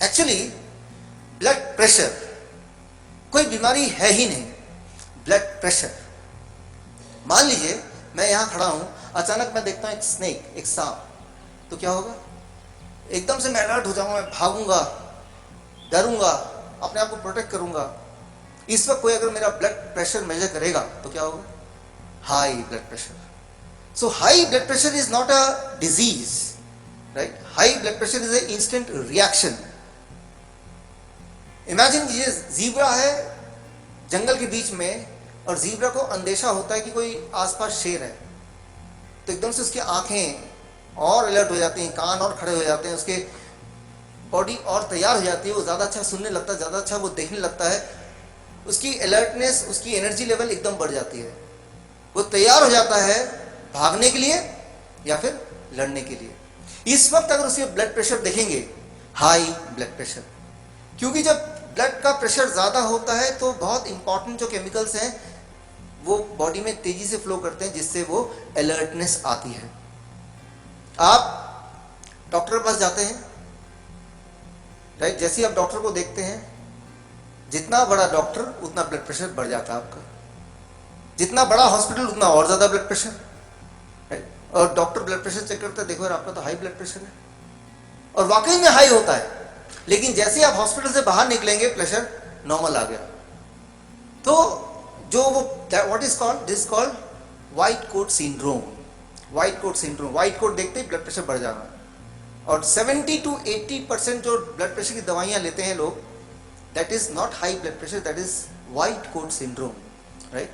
Actually blood pressure कोई बीमारी है ही नहीं। ब्लड प्रेशर, मान लीजिए मैं यहां खड़ा हूं, अचानक मैं देखता हूं एक स्नेक, एक सांप, तो क्या होगा? एकदम से मैं अलर्ट हो जाऊंगा, मैं भागूंगा, डरूंगा, अपने आप को प्रोटेक्ट करूंगा। इस वक्त कोई अगर मेरा ब्लड प्रेशर मेजर करेगा तो क्या होगा? High blood pressure. So high blood pressure is not a disease, right? High blood pressure is a instant reaction. Imagine कीजिए जीब्रा है जंगल के बीच में, और जीब्रा को अंदेशा होता है कि कोई आसपास शेर है, तो एकदम से उसकी आंखें और अलर्ट हो जाती हैं, कान और खड़े हो जाते हैं, उसके बॉडी और तैयार हो जाती है, वो ज़्यादा अच्छा सुनने लगता है, ज़्यादा अच्छा वो देखने लगता है, उसकी अलर्टनेस, उसकी एनर्जी लेवल एकदम बढ़ जाती है, वो तैयार हो जाता है भागने के लिए या फिर लड़ने के लिए। इस वक्त अगर उसके ब्लड प्रेशर देखेंगे, हाई ब्लड प्रेशर, क्योंकि जब ब्लड का प्रेशर ज़्यादा होता है तो बहुत इंपॉर्टेंट जो केमिकल्स हैं वो बॉडी में तेजी से फ्लो करते हैं, जिससे वो अलर्टनेस आती है। आप डॉक्टर के पास जाते हैं, राइट? जैसे ही आप डॉक्टर को देखते हैं, जितना बड़ा डॉक्टर उतना ब्लड प्रेशर बढ़ जाता है आपका, जितना बड़ा हॉस्पिटल उतना और ज़्यादा ब्लड प्रेशर, राइट? और डॉक्टर ब्लड प्रेशर चेक करता है, देखो यार आपका तो हाई ब्लड प्रेशर है, और वाकई में हाई होता है, लेकिन जैसे ही आप हॉस्पिटल से बाहर निकलेंगे प्रेशर नॉर्मल आ गया। तो जो वो what is called, this called white coat syndrome. White coat syndrome, white coat देखते ही ब्लड प्रेशर बढ़ जाना। और 70 to 80% जो ब्लड प्रेशर की दवाइयाँ लेते हैं लोग, that is not high blood pressure, that is white coat syndrome, right?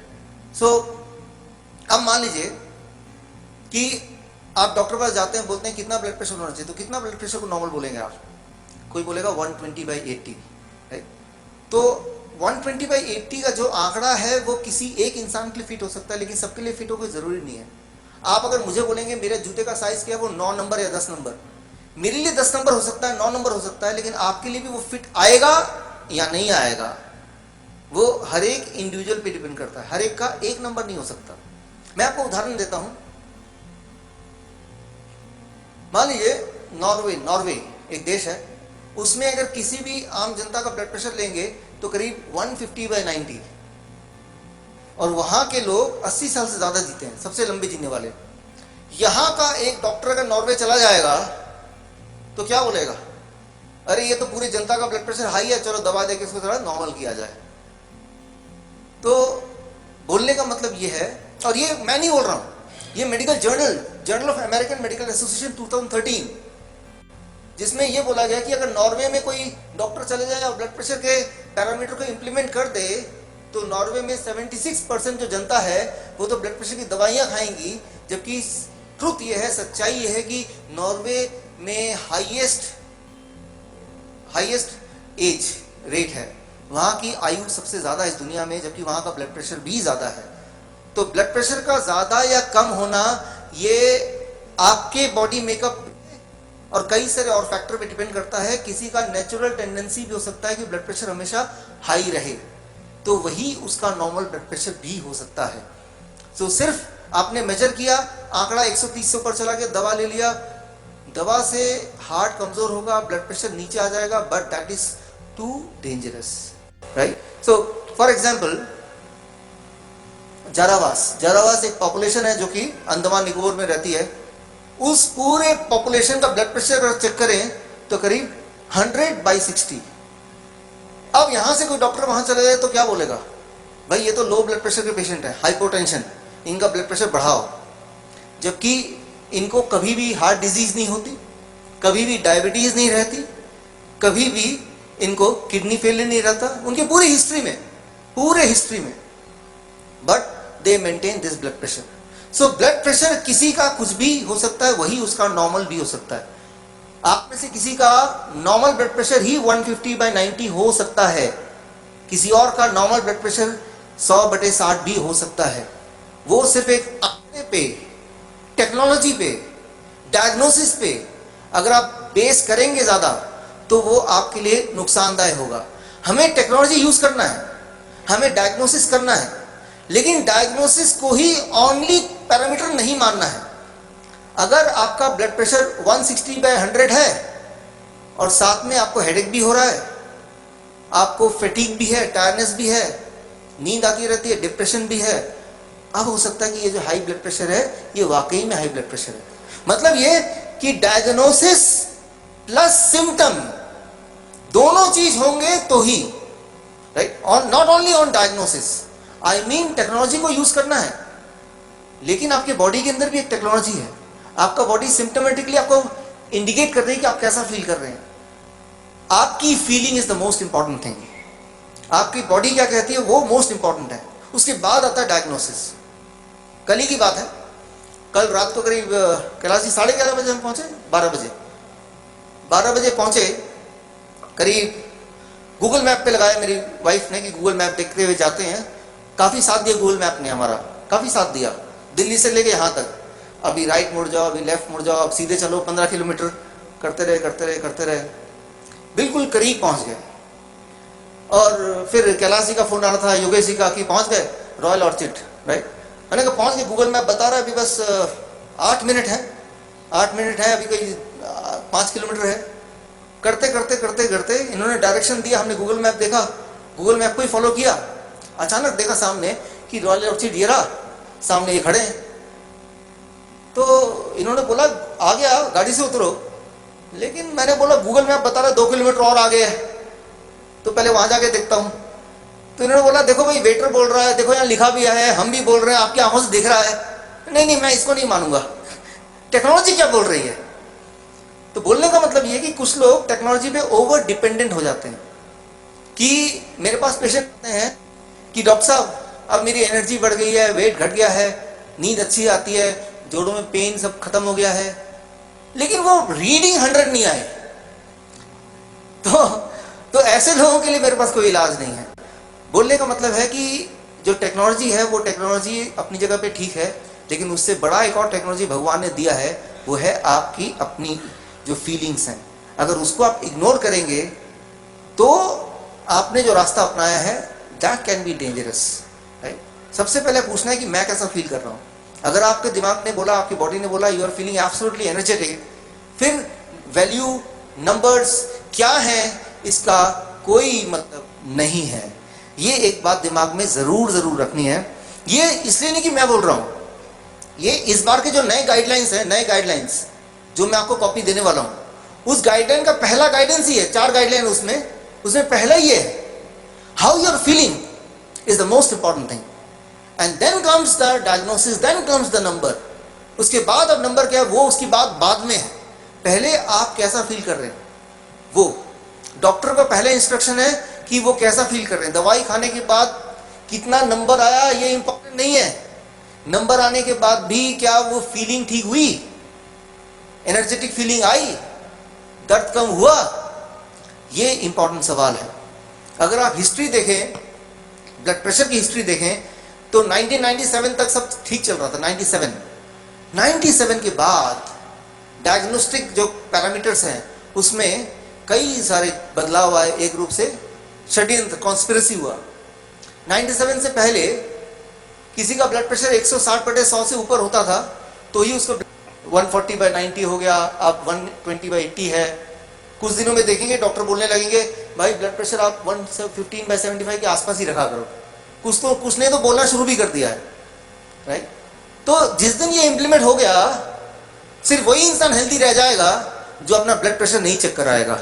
So अब मान लीजिए कि आप डॉक्टर के पास जाते हैं, बोलते हैं कितना ब्लड प्रेशर होना चाहिए, तो कितना ब्लड प्रेशर को नॉर्मल बोलेंगे आप? कोई बोलेगा 120/80, राइट? तो 120/80 का जो आंकड़ा है वो किसी एक इंसान के लिए फिट हो सकता है, लेकिन सबके लिए फिट हो कोई ज़रूरी नहीं है। आप अगर मुझे बोलेंगे मेरे जूते का साइज़ क्या है, वो 9 नंबर या 10 नंबर, मेरे लिए 10 नंबर हो सकता है, 9 नंबर हो सकता है, लेकिन आपके लिए भी वो फिट आएगा या नहीं आएगा, वो हर एक इंडिविजुअल पे डिपेंड करता है, हर एक का एक नंबर नहीं हो सकता। मैं आपको उदाहरण देता हूँ। मान लीजिए नॉर्वे एक देश है, उसमें अगर किसी भी आम जनता का ब्लड प्रेशर लेंगे तो करीब 150/90, और वहां के लोग 80 साल से ज्यादा जीते हैं, सबसे लंबे जीने वाले। यहां का एक डॉक्टर अगर नॉर्वे चला जाएगा तो क्या बोलेगा? अरे ये तो पूरी जनता का ब्लड प्रेशर हाई है, चलो दवा देके इसको थोड़ा नॉर्मल किया जाए। तो बोलने का मतलब ये है, और ये मैं नहीं बोल रहा हूं, ये medical journal of American medical association 2013, जिसमें यह बोला गया कि अगर नॉर्वे में कोई डॉक्टर चले जाए और ब्लड प्रेशर के पैरामीटर को इंप्लीमेंट कर दे, तो नॉर्वे में 76% जो जनता है वो तो ब्लड प्रेशर की दवाइयाँ खाएंगी, जबकि ट्रुथ ये है, सच्चाई ये है कि नॉर्वे में हाईएस्ट एज रेट है, वहाँ की आयु सबसे ज़्यादा इस दुनिया में, जबकि वहाँ का ब्लड प्रेशर भी ज़्यादा है। तो ब्लड प्रेशर का ज़्यादा या कम होना ये आपके बॉडी मेकअप और कई सारे और फैक्टर पे डिपेंड करता है। किसी का नेचुरल टेंडेंसी भी हो सकता है कि ब्लड प्रेशर हमेशा हाई रहे, तो वही उसका नॉर्मल ब्लड प्रेशर भी हो सकता है। तो सिर्फ आपने मेजर किया, आंकड़ा 130 से ऊपर चला गया, दवा ले लिया, दवा से हार्ट कमजोर होगा, ब्लड प्रेशर नीचे आ जाएगा, but that is too dangerous, right? So for example Jarawas एक पॉपुलेशन है जो कि अंडमान निकोबार में रहती है। उस पूरे पॉपुलेशन का ब्लड प्रेशर अगर चेक करें तो करीब 100/60। अब यहां से कोई डॉक्टर वहां चले जाए तो क्या बोलेगा? भाई ये तो लो ब्लड प्रेशर के पेशेंट है, हाइपोटेंशन, इनका ब्लड प्रेशर बढ़ाओ, जबकि इनको कभी भी हार्ट डिजीज नहीं होती, कभी भी डायबिटीज नहीं रहती, कभी भी इनको किडनी फेलियर नहीं रहता, उनके पूरी हिस्ट्री में, but they maintain this blood pressure. So blood pressure किसी का कुछ भी हो सकता है, वही उसका नॉर्मल भी हो सकता है। आप में से किसी का नॉर्मल ब्लड प्रेशर ही 150/90 हो सकता है, किसी और का नॉर्मल ब्लड प्रेशर 100/60 भी हो सकता है। वो सिर्फ एक आंकड़े पे, टेक्नोलॉजी पे, डायग्नोसिस पे अगर आप बेस करेंगे ज़्यादा तो वो आपके लिए नुकसानदायक होगा। हमें टेक्नोलॉजी यूज़ करना है, हमें डायग्नोसिस करना है, लेकिन डायग्नोसिस को ही ओनली पैरामीटर नहीं मानना है। अगर आपका ब्लड प्रेशर 160/100 है और साथ में आपको हेडेक भी हो रहा है, आपको फैटीग भी है, टायर्डनेस भी है, नींद आती रहती है, डिप्रेशन भी है, अब हो सकता है कि ये जो हाई ब्लड प्रेशर है ये वाकई में हाई ब्लड प्रेशर है। मतलब ये कि डायग्नोसिस प्लस सिम्टम दोनों चीज होंगे तो ही, right, not only on diagnosis, I mean technology को यूज करना है, लेकिन आपके बॉडी के अंदर भी एक टेक्नोलॉजी है। आपका बॉडी सिम्टोमेटिकली आपको इंडिकेट कर रही है कि आप कैसा फील कर रहे हैं। आपकी feeling is the most important thing. आपकी बॉडी क्या कहती है वो मोस्ट इंपॉर्टेंट है, उसके बाद आता है डायग्नोसिस। कल ही की बात है, कल रात को करीब कैलाश जी 11:30 बजे हम पहुंचे, 12 बजे पहुंचे करीब। गूगल मैप पे लगाया मेरी वाइफ ने कि गूगल मैप देखते हुए जाते हैं। काफी साथ दिया गूगल मैप ने, हमारा काफी साथ दिया, दिल्ली से लेके यहाँ तक। अभी राइट मुड़ जाओ, अभी लेफ्ट मुड़ जाओ, अब सीधे चलो, 15 किलोमीटर करते रहे, बिल्कुल करीब पहुंच गए। और फिर कैलाश जी का फोन आ रहा था, योगेश जी का, कि पहुंच गए रॉयल ऑर्चिड, राइट। मैंने कहा पहुंच गए, गूगल मैप बता रहा है अभी बस 8 मिनट है, 8 मिनट है, अभी कोई 5 किलोमीटर है। करते इन्होंने डायरेक्शन दिया, हमने गूगल मैप देखा, गूगल मैप को ही फॉलो किया। अचानक देखा सामने कि रॉयल ऑर्चिड ये रहा, सामने ये खड़े हैं। तो इन्होंने बोला आ गया, गाड़ी से उतरो। लेकिन मैंने बोला गूगल मैप बता रहा है 2 किलोमीटर और आगे है, तो पहले वहां जाके देखता हूं। तो इन्होंने बोला देखो भाई, वेटर बोल रहा है, देखो यहाँ लिखा भी है, हम भी बोल रहे हैं, आपकी आंखों से दिख रहा है। नहीं, मैं इसको नहीं मानूंगा, टेक्नोलॉजी क्या बोल रही है। तो बोलने का मतलब ये है कि कुछ लोग टेक्नोलॉजी पे ओवर डिपेंडेंट हो जाते हैं। कि मेरे पास पेशेंट आते हैं कि डॉक्टर साहब अब मेरी एनर्जी बढ़ गई है, वेट घट गया है, नींद अच्छी आती है, जोड़ों में पेन सब खत्म हो गया है, लेकिन वो रीडिंग 100 नहीं आए। तो ऐसे लोगों के लिए मेरे पास कोई इलाज नहीं है। बोलने का मतलब है कि जो टेक्नोलॉजी है वो टेक्नोलॉजी अपनी जगह पे ठीक है, लेकिन उससे बड़ा एक और टेक्नोलॉजी भगवान ने दिया है, वो है आपकी अपनी जो फीलिंग्स हैं। अगर उसको आप इग्नोर करेंगे तो आपने जो रास्ता अपनाया है that can be dangerous, right. सबसे पहले पूछना है कि मैं कैसा फील कर रहा हूँ। अगर आपके दिमाग ने बोला, आपकी बॉडी ने बोला you are feeling absolutely energetic, फिर वैल्यू नंबर्स क्या है इसका कोई मतलब नहीं है। ये एक बात दिमाग में जरूर रखनी है। ये इसलिए नहीं कि मैं बोल रहा हूं, ये इस बार के जो नए गाइडलाइंस है, नए गाइडलाइंस जो मैं आपको कॉपी देने वाला हूं, उस गाइडलाइन का पहला गाइडेंस ही है, 4 गाइडलाइन उसमें पहला ही है how you are feeling is the most important thing, and then comes the diagnosis, then comes the number. उसके बाद अब नंबर क्या है वो उसकी बात बाद में है, पहले आप कैसा फील कर रहे हैं। वो डॉक्टर का पहले इंस्ट्रक्शन है कि वो कैसा फील कर रहे हैं। दवाई खाने के बाद कितना नंबर आया ये इंपॉर्टेंट नहीं है, नंबर आने के बाद भी क्या वो फीलिंग ठीक हुई, एनर्जेटिक फीलिंग आई, दर्द कम हुआ, ये इंपॉर्टेंट सवाल है। अगर आप हिस्ट्री देखें, ब्लड प्रेशर की हिस्ट्री देखें, तो 1997 तक सब ठीक चल रहा था। 97 के बाद डायग्नोस्टिक जो पैरामीटर्स हैं उसमें कई सारे बदलाव आए, एक रूप से षड्यंत्र, कॉन्स्पिरेसी हुआ। 97 से पहले किसी का ब्लड प्रेशर 160/100 से ऊपर होता था तो ही उसको 140/90 हो गया, अब 120/80 है। कुछ दिनों में देखेंगे डॉक्टर बोलने लगेंगे भाई ब्लड प्रेशर आप 115/75 के आसपास ही रखा करो। कुछ ने तो बोलना शुरू भी कर दिया है, राइट। तो जिस दिन ये इंप्लीमेंट हो गया, सिर्फ वही इंसान हेल्दी रह जाएगा जो अपना ब्लड प्रेशर नहीं चेक कराएगा।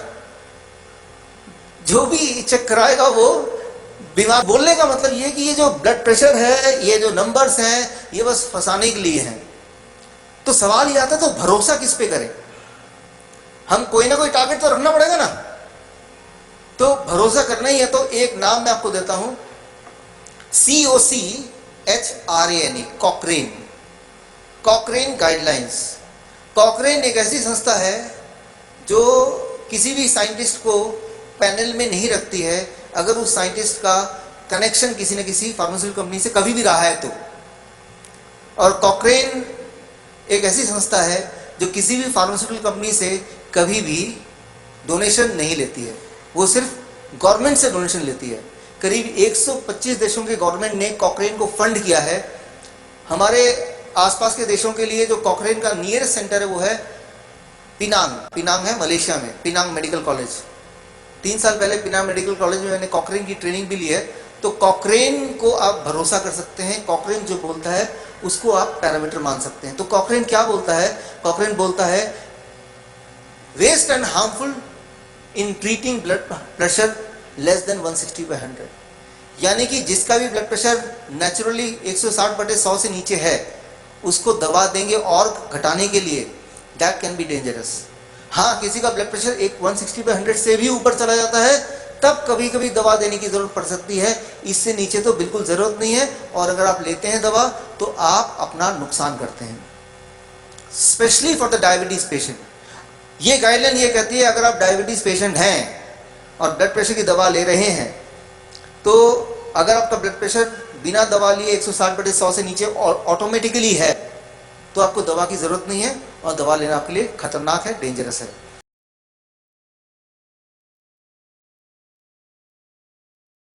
जो भी चेक कराएगा वो बीमार। बोलने का मतलब ये कि ये जो ब्लड प्रेशर है, ये जो नंबर्स हैं, ये बस फंसाने के लिए हैं। तो सवाल ये आता है तो भरोसा किस पे करें। हम कोई ना कोई टारगेट तो रखना पड़ेगा ना, तो भरोसा करना ही है। तो एक नाम मैं आपको देता हूं, COCHRANE, कॉकरेन गाइडलाइंस। कॉकरेन एक ऐसी संस्था है जो किसी भी साइंटिस्ट को पैनल में नहीं रखती है अगर उस साइंटिस्ट का कनेक्शन किसी न किसी फार्मास्यूटिकल कंपनी से कभी भी रहा है तो। और कॉकरेन एक ऐसी संस्था है जो किसी भी फार्मास्यूटिकल कंपनी से कभी भी डोनेशन नहीं लेती है, वो सिर्फ गवर्नमेंट से डोनेशन लेती है। करीब 125 देशों के गवर्नमेंट ने कॉकरेन को फंड किया है। हमारे आसपास के देशों के लिए जो कॉकरेन का नियरेस्ट सेंटर है वो है पिनांग है मलेशिया में, पिनांग मेडिकल कॉलेज। 3 साल पहले पिनांग मेडिकल कॉलेज में मैंने कॉकरेन की ट्रेनिंग भी ली है। तो कॉकरेन को आप भरोसा कर सकते हैं, कॉकरेन जो बोलता है उसको आप पैरामीटर मान सकते हैं। तो कॉकरेन क्या बोलता है? कॉकरेन बोलता है waste and harmful in treating blood pressure less than 160/100, यानी कि जिसका भी ब्लड प्रेशर नेचुरली 160/100 से नीचे है उसको दवा देंगे और घटाने के लिए, दैट कैन बी डेंजरस। हाँ, किसी का ब्लड प्रेशर 160/100 से भी ऊपर चला जाता है तब कभी कभी दवा देने की जरूरत पड़ सकती है, इससे नीचे तो बिल्कुल जरूरत नहीं है। और अगर आप लेते हैं दवा तो आप अपना नुकसान करते हैं, specially for the diabetes patient. ये गाइडलाइन ये कहती है अगर आप डायबिटीज पेशेंट हैं और ब्लड प्रेशर की दवा ले रहे हैं तो अगर आपका ब्लड प्रेशर बिना दवा लिए 160/100 से नीचे ऑटोमेटिकली है तो आपको दवा की जरूरत नहीं है और दवा लेना आपके लिए खतरनाक है, डेंजरस है।